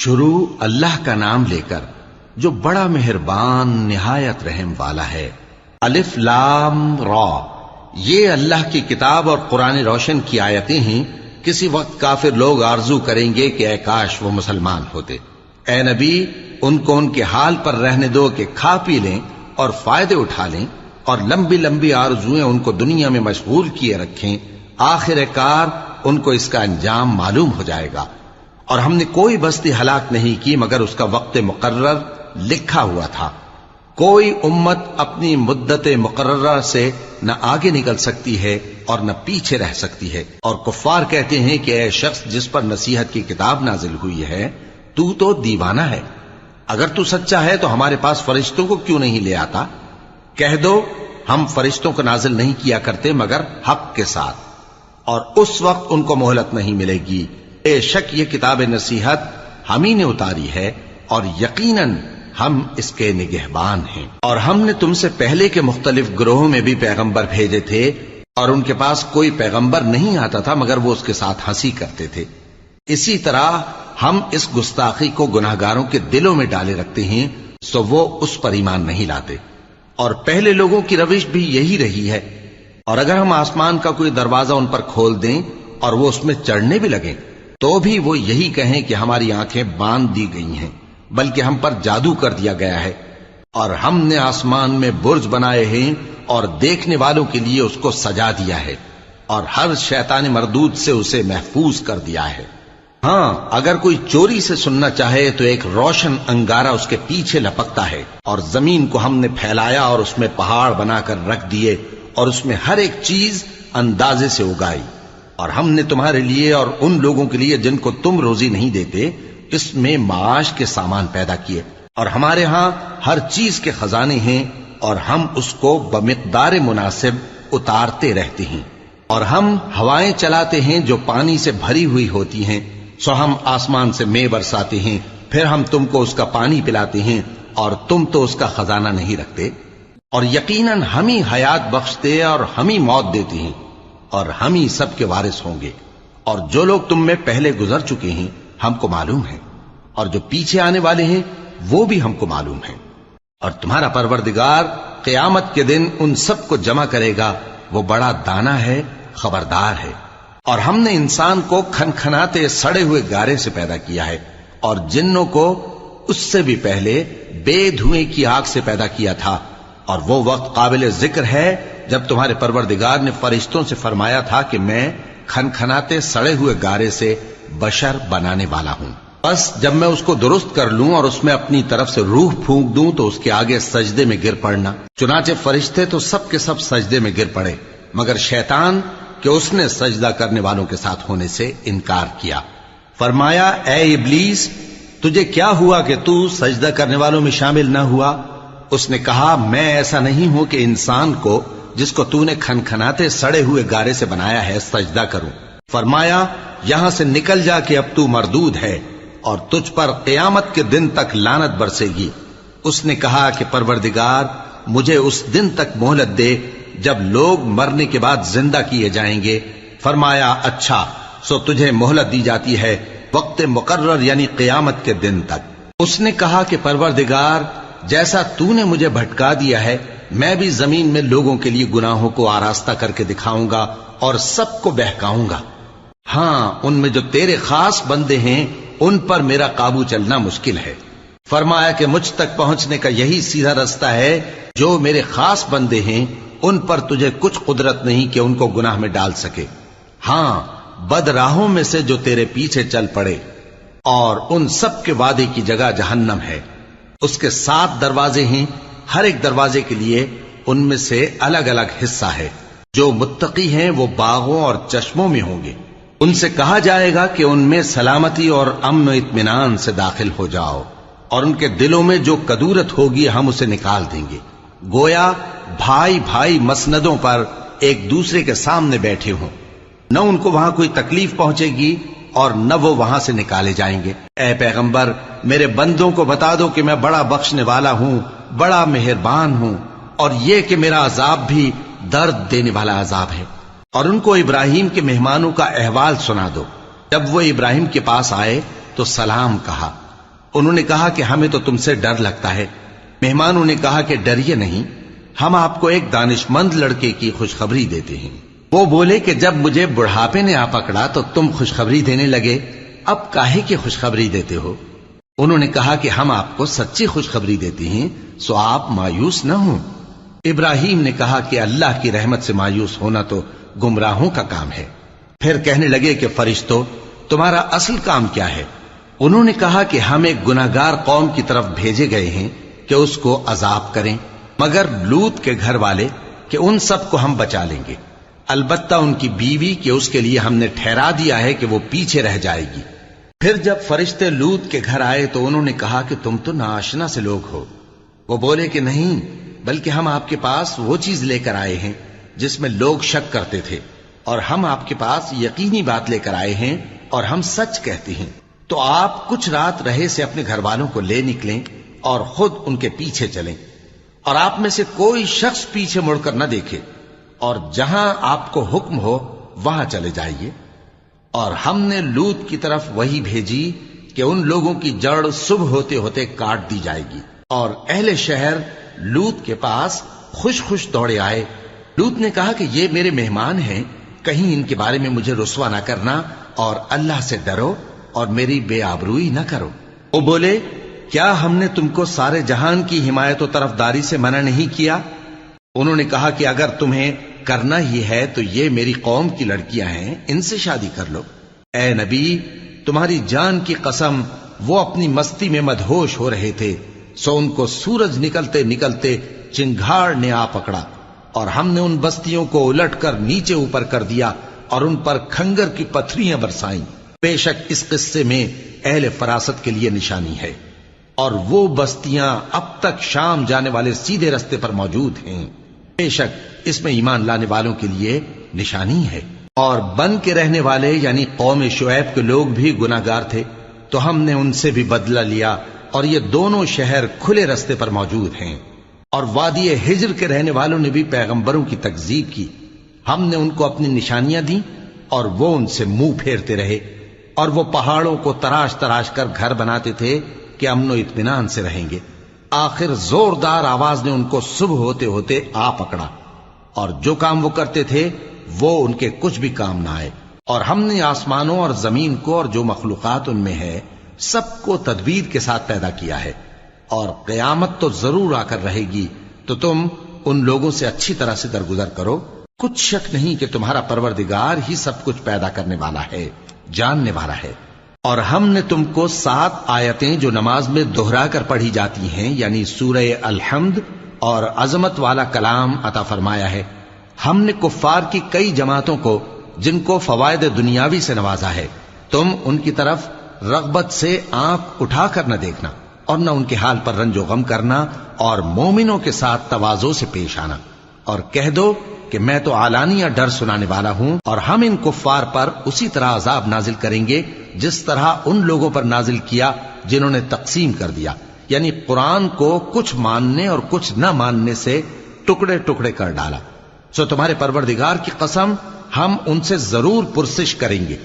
شروع اللہ کا نام لے کر جو بڑا مہربان نہایت رحم والا ہے۔ الف لام را، یہ اللہ کی کتاب اور قرآن روشن کی آیتیں ہیں۔ کسی وقت کافر لوگ آرزو کریں گے کہ اے کاش وہ مسلمان ہوتے۔ اے نبی، ان کو ان کے حال پر رہنے دو کہ کھا پی لیں اور فائدے اٹھا لیں، اور لمبی لمبی آرزویں ان کو دنیا میں مشغول کیے رکھیں۔ آخر کار ان کو اس کا انجام معلوم ہو جائے گا۔ اور ہم نے کوئی بستی ہلاک نہیں کی مگر اس کا وقت مقرر لکھا ہوا تھا۔ کوئی امت اپنی مدت مقررہ سے نہ آگے نکل سکتی ہے اور نہ پیچھے رہ سکتی ہے۔ اور کفار کہتے ہیں کہ اے شخص جس پر نصیحت کی کتاب نازل ہوئی ہے، تو دیوانہ ہے۔ اگر تو سچا ہے تو ہمارے پاس فرشتوں کو کیوں نہیں لے آتا؟ کہہ دو ہم فرشتوں کو نازل نہیں کیا کرتے مگر حق کے ساتھ، اور اس وقت ان کو مہلت نہیں ملے گی۔ بے شک یہ کتاب نصیحت ہم ہی نے اتاری ہے، اور یقیناً ہم اس کے نگہبان ہیں۔ اور ہم نے تم سے پہلے کے مختلف گروہوں میں بھی پیغمبر بھیجے تھے، اور ان کے پاس کوئی پیغمبر نہیں آتا تھا مگر وہ اس کے ساتھ ہنسی کرتے تھے۔ اسی طرح ہم اس گستاخی کو گناہگاروں کے دلوں میں ڈالے رکھتے ہیں، سو وہ اس پر ایمان نہیں لاتے۔ اور پہلے لوگوں کی روش بھی یہی رہی ہے۔ اور اگر ہم آسمان کا کوئی دروازہ ان پر کھول دیں اور وہ اس میں چڑھنے بھی لگیں تو بھی وہ یہی کہیں کہ ہماری آنکھیں باندھ دی گئی ہیں، بلکہ ہم پر جادو کر دیا گیا ہے۔ اور ہم نے آسمان میں برج بنائے ہیں اور دیکھنے والوں کے لیے اس کو سجا دیا ہے، اور ہر شیطان مردود سے اسے محفوظ کر دیا ہے۔ ہاں، اگر کوئی چوری سے سننا چاہے تو ایک روشن انگارہ اس کے پیچھے لپکتا ہے، اور زمین کو ہم نے پھیلایا اور اس میں پہاڑ بنا کر رکھ دیے، اور اس میں ہر ایک چیز اندازے سے اگائی۔ اور ہم نے تمہارے لیے اور ان لوگوں کے لیے جن کو تم روزی نہیں دیتے اس میں معاش کے سامان پیدا کیے، اور ہمارے ہاں ہر چیز کے خزانے ہیں، اور ہم اس کو بمقدار مناسب اتارتے رہتے ہیں۔ اور ہم ہوائیں چلاتے ہیں جو پانی سے بھری ہوئی ہوتی ہیں، سو ہم آسمان سے مے برساتے ہیں، پھر ہم تم کو اس کا پانی پلاتے ہیں، اور تم تو اس کا خزانہ نہیں رکھتے۔ اور یقیناً ہم ہی حیات بخشتے اور ہم ہی موت دیتے ہیں، اور ہم ہی سب کے وارث ہوں گے۔ اور جو لوگ تم میں پہلے گزر چکے ہیں ہم کو معلوم ہے، اور جو پیچھے آنے والے ہیں وہ بھی ہم کو معلوم ہے۔ اور تمہارا پروردگار قیامت کے دن ان سب کو جمع کرے گا، وہ بڑا دانا ہے، خبردار ہے۔ اور ہم نے انسان کو کھنکھناتے سڑے ہوئے گارے سے پیدا کیا ہے، اور جنوں کو اس سے بھی پہلے بے دھوئیں کی آگ سے پیدا کیا تھا۔ اور وہ وقت قابل ذکر ہے جب تمہارے پروردگار نے فرشتوں سے فرمایا تھا کہ میں کھنکھناتے سڑے ہوئے گارے سے بشر بنانے والا ہوں، بس جب میں اس کو درست کر لوں اور اس میں اپنی طرف سے روح پھونک دوں تو اس کے آگے سجدے میں گر پڑنا۔ چنانچہ فرشتے تو سب کے سب سجدے میں گر پڑے مگر شیطان کہ اس نے سجدہ کرنے والوں کے ساتھ ہونے سے انکار کیا۔ فرمایا اے ابلیس، تجھے کیا ہوا کہ تو سجدہ کرنے والوں میں شامل نہ ہوا؟ اس نے کہا میں ایسا نہیں ہوں کہ انسان کو جس کو تو نے کھنکھناتے سڑے ہوئے گارے سے بنایا ہے سجدہ کروں۔ فرمایا یہاں سے نکل جا کہ اب تو مردود ہے، اور تجھ پر قیامت کے دن تک لعنت برسے گی۔ اس نے کہا کہ پروردگار مجھے اس دن تک مہلت دے جب لوگ مرنے کے بعد زندہ کیے جائیں گے۔ فرمایا اچھا، سو تجھے مہلت دی جاتی ہے وقت مقرر یعنی قیامت کے دن تک۔ اس نے کہا کہ پروردگار جیسا تو نے مجھے بھٹکا دیا ہے میں بھی زمین میں لوگوں کے لیے گناہوں کو آراستہ کر کے دکھاؤں گا اور سب کو بہکاؤں گا۔ ہاں، ان میں جو تیرے خاص بندے ہیں ان پر میرا قابو چلنا مشکل ہے۔ فرمایا کہ مجھ تک پہنچنے کا یہی سیدھا رستہ ہے، جو میرے خاص بندے ہیں ان پر تجھے کچھ قدرت نہیں کہ ان کو گناہ میں ڈال سکے۔ ہاں، بد راہوں میں سے جو تیرے پیچھے چل پڑے، اور ان سب کے وعدے کی جگہ جہنم ہے۔ اس کے 7 دروازے ہیں، ہر ایک دروازے کے لیے ان میں سے الگ الگ حصہ ہے۔ جو متقی ہیں وہ باغوں اور چشموں میں ہوں گے۔ ان سے کہا جائے گا کہ ان میں سلامتی اور امن و اطمینان سے داخل ہو جاؤ، اور ان کے دلوں میں جو کدورت ہوگی ہم اسے نکال دیں گے، گویا بھائی بھائی مسندوں پر ایک دوسرے کے سامنے بیٹھے ہوں۔ نہ ان کو وہاں کوئی تکلیف پہنچے گی اور نہ وہ وہاں سے نکالے جائیں گے۔ اے پیغمبر میرے بندوں کو بتا دو کہ میں بڑا بخشنے والا ہوں، بڑا مہربان ہوں، اور یہ کہ میرا عذاب بھی درد دینے والا عذاب ہے۔ اور ان کو ابراہیم کے مہمانوں کا احوال سنا دو۔ جب وہ ابراہیم کے پاس آئے تو سلام کہا، انہوں نے کہا کہ ہمیں تو تم سے ڈر لگتا ہے۔ مہمانوں نے کہا کہ ڈریے نہیں، ہم آپ کو ایک دانشمند لڑکے کی خوشخبری دیتے ہیں۔ وہ بولے کہ جب مجھے بڑھاپے نے آ پکڑا تو تم خوشخبری دینے لگے، اب کاہے کی خوشخبری دیتے ہو؟ انہوں نے کہا کہ ہم آپ کو سچی خوشخبری دیتے ہیں، سو آپ مایوس نہ ہوں۔ ابراہیم نے کہا کہ اللہ کی رحمت سے مایوس ہونا تو گمراہوں کا کام ہے۔ پھر کہنے لگے کہ فرشتوں، تمہارا اصل کام کیا ہے؟ انہوں نے کہا کہ ہم ایک گناہگار قوم کی طرف بھیجے گئے ہیں کہ اس کو عذاب کریں، مگر لوط کے گھر والے کہ ان سب کو ہم بچا لیں گے، البتہ ان کی بیوی کہ اس کے لیے ہم نے ٹھہرا دیا ہے کہ وہ پیچھے رہ جائے گی۔ پھر جب فرشتے لوط کے گھر آئے تو انہوں نے کہا کہ تم تو ناآشنا سے لوگ ہو۔ وہ بولے کہ نہیں، بلکہ ہم آپ کے پاس وہ چیز لے کر آئے ہیں جس میں لوگ شک کرتے تھے، اور ہم آپ کے پاس یقینی بات لے کر آئے ہیں اور ہم سچ کہتے ہیں۔ تو آپ کچھ رات رہے سے اپنے گھر والوں کو لے نکلیں اور خود ان کے پیچھے چلیں، اور آپ میں سے کوئی شخص پیچھے مڑ کر نہ دیکھے، اور جہاں آپ کو حکم ہو وہاں چلے جائیے۔ اور ہم نے لوط کی طرف وہی بھیجی کہ ان لوگوں کی جڑ صبح ہوتے ہوتے کاٹ دی جائے گی، اور اہل شہر لوط کے پاس خوش خوش دوڑے آئے۔ لوط نے کہا کہ یہ میرے مہمان ہیں، کہیں ان کے بارے میں مجھے رسوا نہ کرنا، اور اللہ سے ڈرو اور میری بے آبروئی نہ کرو۔ وہ بولے، کیا ہم نے تم کو سارے جہان کی حمایت و طرفداری سے منع نہیں کیا؟ انہوں نے کہا کہ اگر تمہیں کرنا ہی ہے تو یہ میری قوم کی لڑکیاں ہیں، ان سے شادی کر لو۔ اے نبی، تمہاری جان کی قسم، وہ اپنی مستی میں مدہوش ہو رہے تھے، سو ان کو سورج نکلتے نکلتے چنگھاڑ نے آ پکڑا، اور ہم نے ان بستیوں کو الٹ کر نیچے اوپر کر دیا اور ان پر کھنگر کی پتھریاں برسائیں۔ بے شک اس قصے میں اہل فراست کے لیے نشانی ہے، اور وہ بستیاں اب تک شام جانے والے سیدھے رستے پر موجود ہیں۔ بے شک اس میں ایمان لانے والوں کے لیے نشانی ہے۔ اور بن کے رہنے والے یعنی قوم شعیب کے لوگ بھی گناہگار تھے، تو ہم نے ان سے بھی بدلہ لیا، اور یہ دونوں شہر کھلے رستے پر موجود ہیں۔ اور وادی ہجر کے رہنے والوں نے بھی پیغمبروں کی تکذیب کی، ہم نے ان کو اپنی نشانیاں دیں اور وہ ان سے منہ پھیرتے رہے، اور وہ پہاڑوں کو تراش تراش کر گھر بناتے تھے کہ امن و اطمینان سے رہیں گے۔ آخر زوردار آواز نے ان کو صبح ہوتے ہوتے آ پکڑا، اور جو کام وہ کرتے تھے وہ ان کے کچھ بھی کام نہ آئے۔ اور ہم نے آسمانوں اور زمین کو اور جو مخلوقات ان میں ہے سب کو تدبیر کے ساتھ پیدا کیا ہے، اور قیامت تو ضرور آ کر رہے گی، تو تم ان لوگوں سے اچھی طرح سے درگزر کرو۔ کچھ شک نہیں کہ تمہارا پروردگار ہی سب کچھ پیدا کرنے والا ہے، جاننے والا ہے۔ اور ہم نے تم کو 7 آیتیں جو نماز میں دہرا کر پڑھی جاتی ہیں، یعنی سورہ الحمد اور عظمت والا کلام عطا فرمایا ہے۔ ہم نے کفار کی کئی جماعتوں کو جن کو فوائد دنیاوی سے نوازا ہے، تم ان کی طرف رغبت سے آنکھ اٹھا کر نہ دیکھنا، اور نہ ان کے حال پر رنج و غم کرنا، اور مومنوں کے ساتھ تواضع سے پیش آنا، اور کہہ دو کہ میں تو اعلانیہ ڈر سنانے والا ہوں، اور ہم ان کفار پر اسی طرح عذاب نازل کریں گے جس طرح ان لوگوں پر نازل کیا جنہوں نے تقسیم کر دیا، یعنی قرآن کو کچھ ماننے اور کچھ نہ ماننے سے ٹکڑے ٹکڑے کر ڈالا۔ سو تمہارے پروردگار کی قسم، ہم ان سے ضرور پرسش کریں گے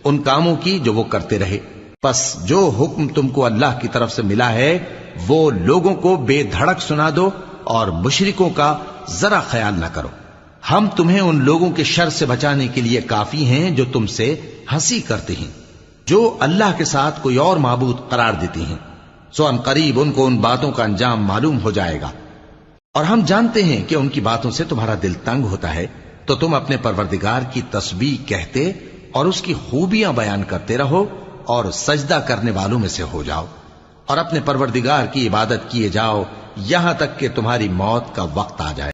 ان کاموں کی جو وہ کرتے رہے۔ پس جو حکم تم کو اللہ کی طرف سے ملا ہے وہ لوگوں کو بے دھڑک سنا دو، اور مشرکوں کا ذرا خیال نہ کرو۔ ہم تمہیں ان لوگوں کے شر سے بچانے کے لیے کافی ہیں جو تم سے ہنسی کرتے ہیں، جو اللہ کے ساتھ کوئی اور معبود قرار دیتے ہیں، سو ان قریب ان کو ان باتوں کا انجام معلوم ہو جائے گا۔ اور ہم جانتے ہیں کہ ان کی باتوں سے تمہارا دل تنگ ہوتا ہے، تو تم اپنے پروردگار کی تسبیح کہتے اور اس کی خوبیاں بیان کرتے رہو، اور سجدہ کرنے والوں میں سے ہو جاؤ، اور اپنے پروردگار کی عبادت کیے جاؤ یہاں تک کہ تمہاری موت کا وقت آ جائے۔